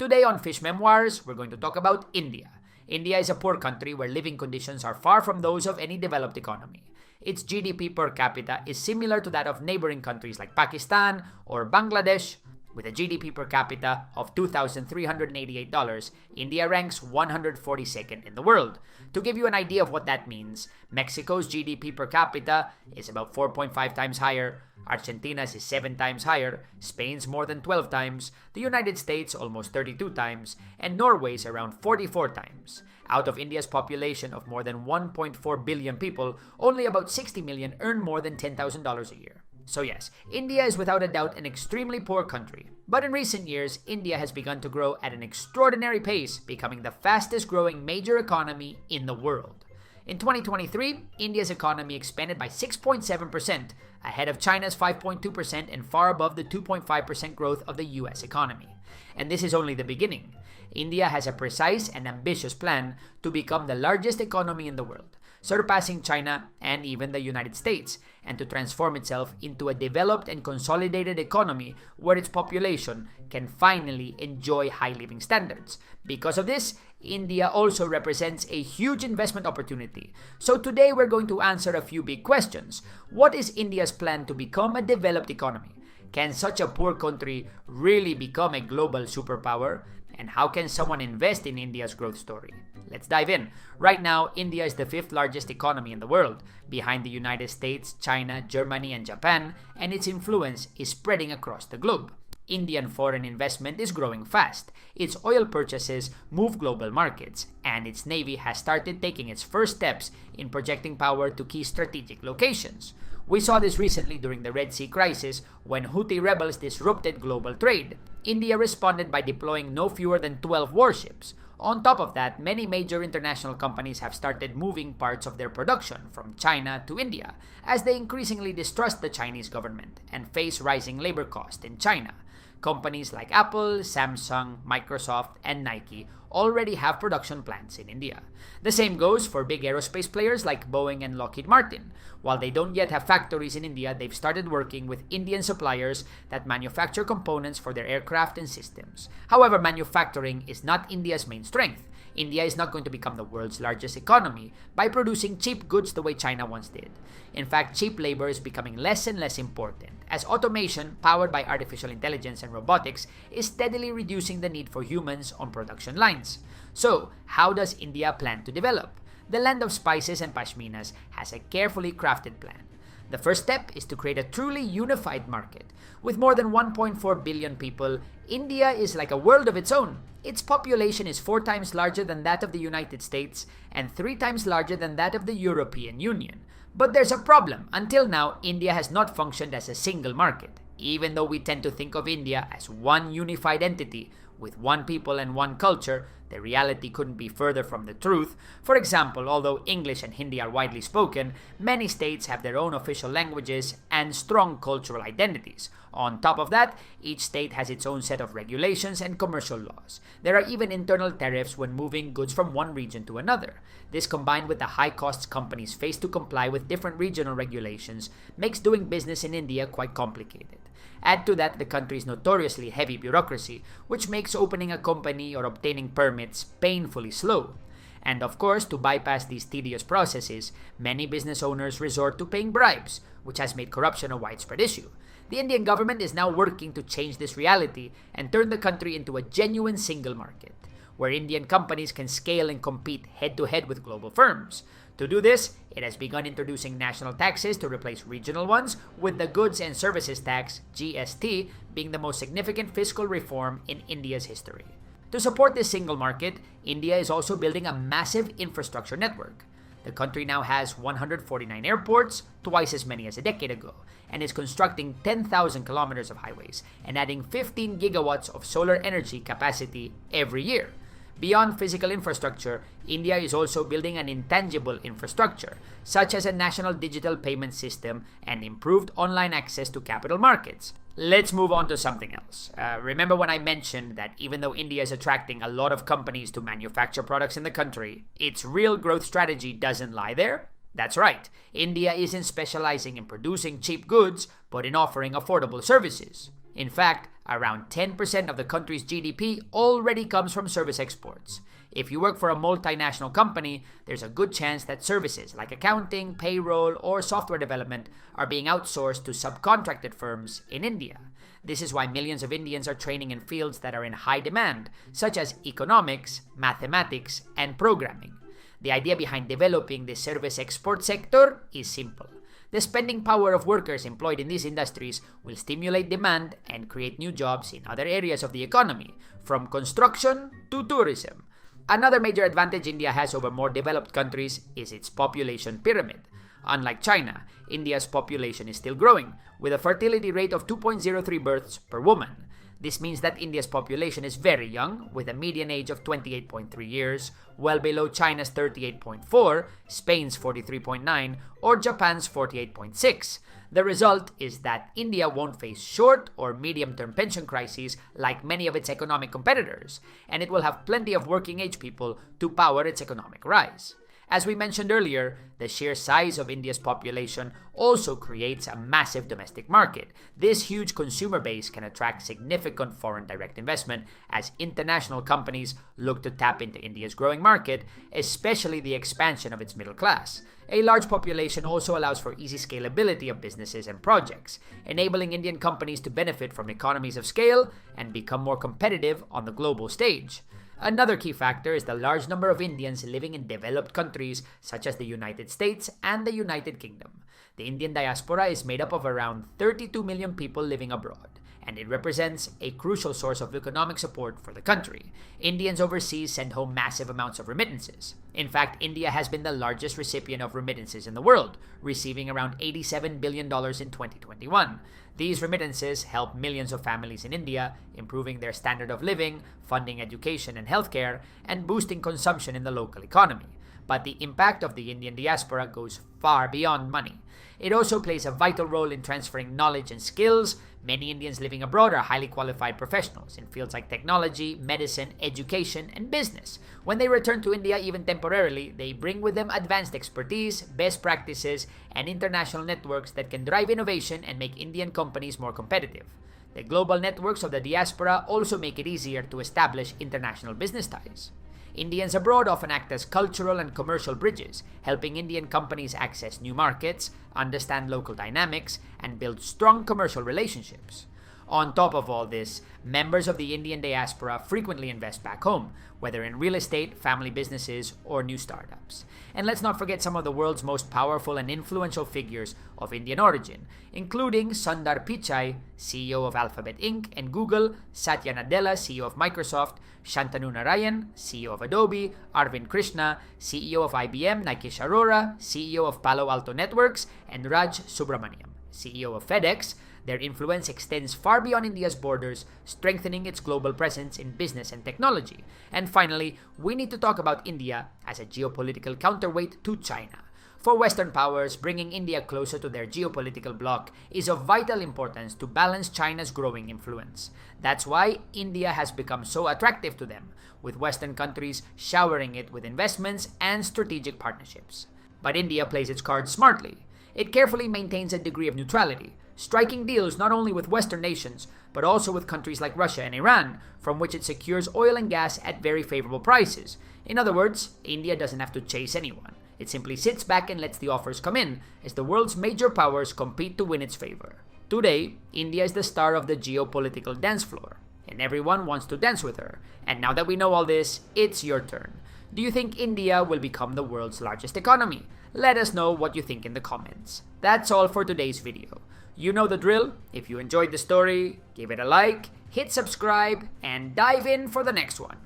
Today on Fish Memoirs, we're going to talk about India. India is a poor country where living conditions are far from those of any developed economy. Its GDP per capita is similar to that of neighboring countries like Pakistan or Bangladesh. With a GDP per capita of $2,388, India ranks 142nd in the world. To give you an idea of what that means, Mexico's GDP per capita is about 4.5 times higher, Argentina's is 7 times higher, Spain's more than 12 times, the United States almost 32 times, and Norway's around 44 times. Out of India's population of more than 1.4 billion people, only about 60 million earn more than $10,000 a year. So yes, India is without a doubt an extremely poor country. But in recent years, India has begun to grow at an extraordinary pace, becoming the fastest growing major economy in the world. In 2023, India's economy expanded by 6.7%, ahead of China's 5.2% and far above the 2.5% growth of the US economy. And this is only the beginning. India has a precise and ambitious plan to become the largest economy in the world, surpassing China and even the United States, and to transform itself into a developed and consolidated economy where its population can finally enjoy high living standards. Because of this, India also represents a huge investment opportunity. So today we're going to answer a few big questions. What is India's plan to become a developed economy? Can such a poor country really become a global superpower? And how can someone invest in India's growth story? Let's dive in. Right now, India is the 5th largest economy in the world, behind the United States, China, Germany, and Japan, and its influence is spreading across the globe. Indian foreign investment is growing fast. Its oil purchases move global markets, and its navy has started taking its first steps in projecting power to key strategic locations. We saw this recently during the Red Sea crisis when Houthi rebels disrupted global trade. India responded by deploying no fewer than 12 warships. On top of that, many major international companies have started moving parts of their production from China to India as they increasingly distrust the Chinese government and face rising labor costs in China. Companies like Apple, Samsung, Microsoft, and Nike already have production plants in India. The same goes for big aerospace players like Boeing and Lockheed Martin. While they don't yet have factories in India, they've started working with Indian suppliers that manufacture components for their aircraft and systems. However, manufacturing is not India's main strength. India is not going to become the world's largest economy by producing cheap goods the way China once did. In fact, cheap labor is becoming less and less important, as automation, powered by artificial intelligence and robotics, is steadily reducing the need for humans on production lines. So, how does India plan to develop? The land of spices and pashminas has a carefully crafted plan. The first step is to create a truly unified market. With more than 1.4 billion people, India is like a world of its own. Its population is 4 times larger than that of the United States and 3 times larger than that of the European Union. But there's a problem. Until now, India has not functioned as a single market. Even though we tend to think of India as one unified entity with one people and one culture, the reality couldn't be further from the truth. For example, although English and Hindi are widely spoken, many states have their own official languages and strong cultural identities. On top of that, each state has its own set of regulations and commercial laws. There are even internal tariffs when moving goods from one region to another. This, combined with the high costs companies face to comply with different regional regulations, makes doing business in India quite complicated. Add to that the country's notoriously heavy bureaucracy, which makes opening a company or obtaining permits painfully slow. And of course, to bypass these tedious processes, many business owners resort to paying bribes, which has made corruption a widespread issue. The Indian government is now working to change this reality and turn the country into a genuine single market, where Indian companies can scale and compete head-to-head with global firms. To do this, it has begun introducing national taxes to replace regional ones, with the Goods and Services Tax, GST, being the most significant fiscal reform in India's history. To support this single market, India is also building a massive infrastructure network. The country now has 149 airports, twice as many as a decade ago, and is constructing 10,000 kilometers of highways and adding 15 gigawatts of solar energy capacity every year. Beyond physical infrastructure, India is also building an intangible infrastructure, such as a national digital payment system and improved online access to capital markets. Let's move on to something else. Remember when I mentioned that even though India is attracting a lot of companies to manufacture products in the country, its real growth strategy doesn't lie there? That's right. India isn't specializing in producing cheap goods, but in offering affordable services. In fact, around 10% of the country's GDP already comes from service exports. If you work for a multinational company, there's a good chance that services like accounting, payroll, or software development are being outsourced to subcontracted firms in India. This is why millions of Indians are training in fields that are in high demand, such as economics, mathematics, and programming. The idea behind developing the service export sector is simple. The spending power of workers employed in these industries will stimulate demand and create new jobs in other areas of the economy, from construction to tourism. Another major advantage India has over more developed countries is its population pyramid. Unlike China, India's population is still growing, with a fertility rate of 2.03 births per woman. This means that India's population is very young, with a median age of 28.3 years, well below China's 38.4, Spain's 43.9, or Japan's 48.6. The result is that India won't face short or medium-term pension crises like many of its economic competitors, and it will have plenty of working-age people to power its economic rise. As we mentioned earlier, the sheer size of India's population also creates a massive domestic market. This huge consumer base can attract significant foreign direct investment as international companies look to tap into India's growing market, especially the expansion of its middle class. A large population also allows for easy scalability of businesses and projects, enabling Indian companies to benefit from economies of scale and become more competitive on the global stage. Another key factor is the large number of Indians living in developed countries such as the United States and the United Kingdom. The Indian diaspora is made up of around 32 million people living abroad, and it represents a crucial source of economic support for the country. Indians overseas send home massive amounts of remittances. In fact, India has been the largest recipient of remittances in the world, receiving around $87 billion in 2021. These remittances help millions of families in India, improving their standard of living, funding education and healthcare, and boosting consumption in the local economy. But the impact of the Indian diaspora goes far beyond money. It also plays a vital role in transferring knowledge and skills. Many Indians living abroad are highly qualified professionals in fields like technology, medicine, education, and business. When they return to India, even temporarily, they bring with them advanced expertise, best practices, and international networks that can drive innovation and make Indian companies more competitive. The global networks of the diaspora also make it easier to establish international business ties. Indians abroad often act as cultural and commercial bridges, helping Indian companies access new markets, understand local dynamics, and build strong commercial relationships. On top of all this, members of the Indian diaspora frequently invest back home, whether in real estate, family businesses, or new startups. And let's not forget some of the world's most powerful and influential figures of Indian origin, including Sundar Pichai, CEO of Alphabet Inc. and Google, Satya Nadella, CEO of Microsoft, Shantanu Narayan, CEO of Adobe, Arvind Krishna, CEO of IBM, Nikesh Arora, CEO of Palo Alto Networks, and Raj Subramaniam, CEO of FedEx. Their influence extends far beyond India's borders, strengthening its global presence in business and technology. And finally, we need to talk about India as a geopolitical counterweight to China. For Western powers, bringing India closer to their geopolitical bloc is of vital importance to balance China's growing influence. That's why India has become so attractive to them, with Western countries showering it with investments and strategic partnerships. But India plays its cards smartly. It carefully maintains a degree of neutrality, striking deals not only with Western nations, but also with countries like Russia and Iran, from which it secures oil and gas at very favorable prices. In other words, India doesn't have to chase anyone. It simply sits back and lets the offers come in, as the world's major powers compete to win its favor. Today, India is the star of the geopolitical dance floor, and everyone wants to dance with her. And now that we know all this, it's your turn. Do you think India will become the world's largest economy? Let us know what you think in the comments. That's all for today's video. You know the drill. If you enjoyed the story, give it a like, hit subscribe, and dive in for the next one.